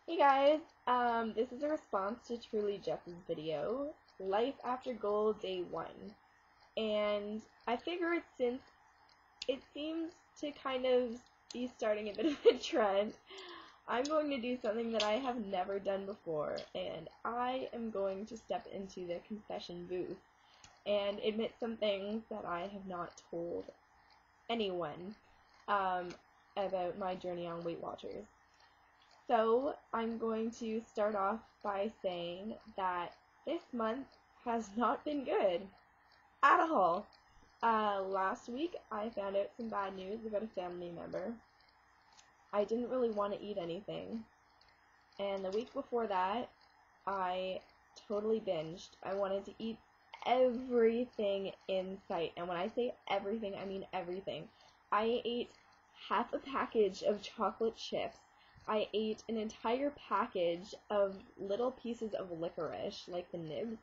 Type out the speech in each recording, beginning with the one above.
Hey guys, this is a response to Truly Jess's video, Life After Goal Day 1. And I figured since it seems to kind of be starting a bit of a trend, I'm going to do something that I have never done before, and I am going to step into the confession booth and admit some things that I have not told anyone about my journey on Weight Watchers. So I'm going to start off by saying that this month has not been good at all. Last week I found out some bad news about a family member. I didn't really want to eat anything. And the week before that, I totally binged. I wanted to eat everything in sight. And when I say everything, I mean everything. I ate half a package of chocolate chips. I ate an entire package of little pieces of licorice, like the nibs.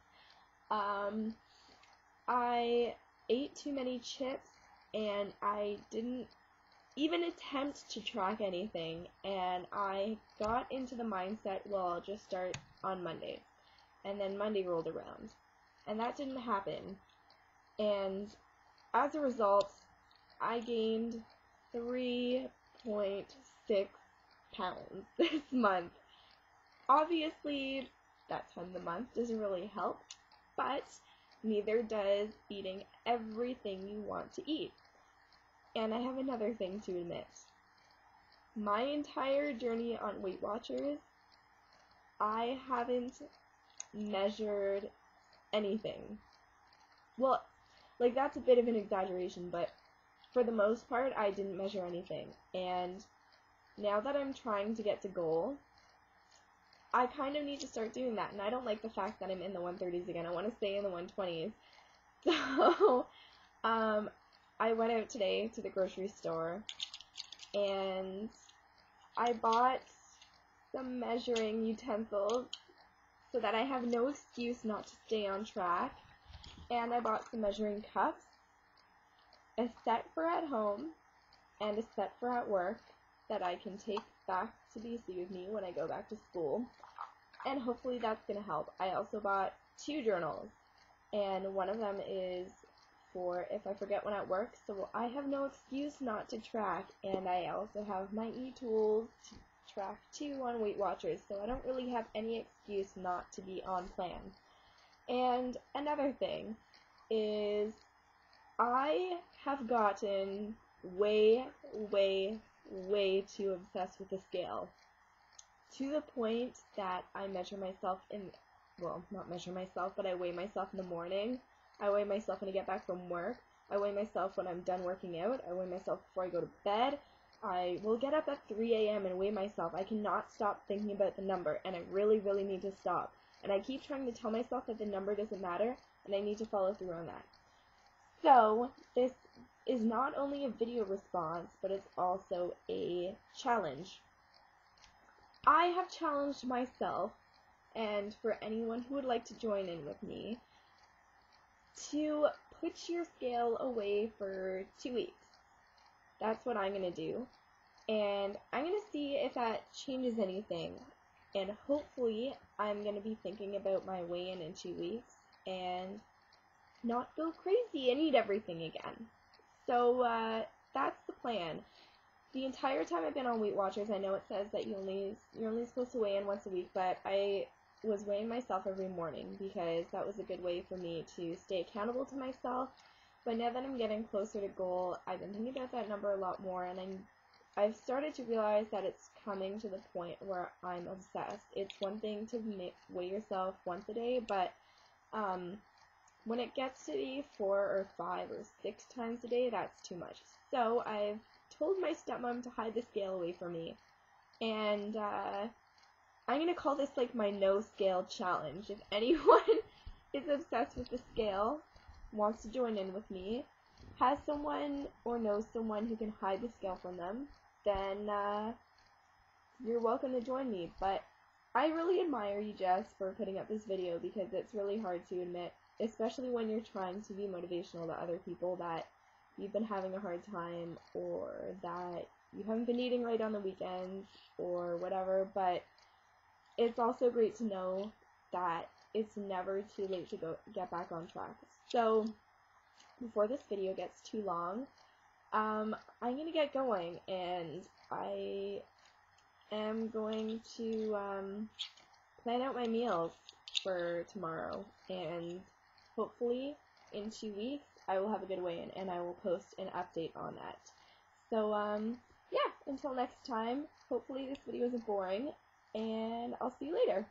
I ate too many chips, and I didn't even attempt to track anything, and I got into the mindset, well, I'll just start on Monday. And then Monday rolled around, and that didn't happen. And as a result, I gained 3.6 pounds this month. Obviously, that time of the month doesn't really help, but neither does eating everything you want to eat. And I have another thing to admit. My entire journey on Weight Watchers, I haven't measured anything. Well, like that's a bit of an exaggeration, but for the most part, I didn't measure anything. And now that I'm trying to get to goal, I kind of need to start doing that, and I don't like the fact that I'm in the 130s again. I want to stay in the 120s. So, I went out today to the grocery store, and I bought some measuring utensils so that I have no excuse not to stay on track, and I bought some measuring cups, a set for at home, and a set for at work, that I can take back to BC with me when I go back to school, and hopefully that's going to help. I also bought 2 journals, and one of them is for if I forget when at work, so I have no excuse not to track, and I also have my e-tools to track too on Weight Watchers, so I don't really have any excuse not to be on plan. And another thing is I have gotten way too obsessed with the scale, to the point that I measure myself well, not measure myself, but I weigh myself in the morning, I weigh myself when I get back from work, I weigh myself when I'm done working out, I weigh myself before I go to bed, I will get up at 3 a.m. and weigh myself. I cannot stop thinking about the number, and I really need to stop. And I keep trying to tell myself that the number doesn't matter, and I need to follow through on that. So, this is not only a video response, but it's also a challenge. I have challenged myself, and for anyone who would like to join in with me, to put your scale away for 2 weeks. That's what I'm going to do, and I'm going to see if that changes anything, and hopefully I'm going to be thinking about my weigh-in 2 weeks, and not go crazy and eat everything again. So that's the plan. The entire time I've been on Weight Watchers, I know it says that you're only supposed to weigh in once a week, but I was weighing myself every morning because that was a good way for me to stay accountable to myself. But now that I'm getting closer to goal, I've been thinking about that number a lot more, and I've started to realize that it's coming to the point where I'm obsessed. It's one thing to weigh yourself once a day, but when it gets to be 4 or 5 or 6 times a day, that's too much. So I've told my stepmom to hide the scale away from me, and I'm going to call this like my no scale challenge. If anyone is obsessed with the scale, wants to join in with me, has someone or knows someone who can hide the scale from them, then you're welcome to join me. But I really admire you, Jess, for putting up this video, because it's really hard to admit, especially when you're trying to be motivational to other people, that you've been having a hard time, or that you haven't been eating right on the weekends, or whatever. But it's also great to know that it's never too late to get back on track. So before this video gets too long, I'm gonna get going, and I am going to plan out my meals for tomorrow, and hopefully in 2 weeks I will have a good weigh-in and I will post an update on that. So yeah, until next time, hopefully this video isn't boring, and I'll see you later.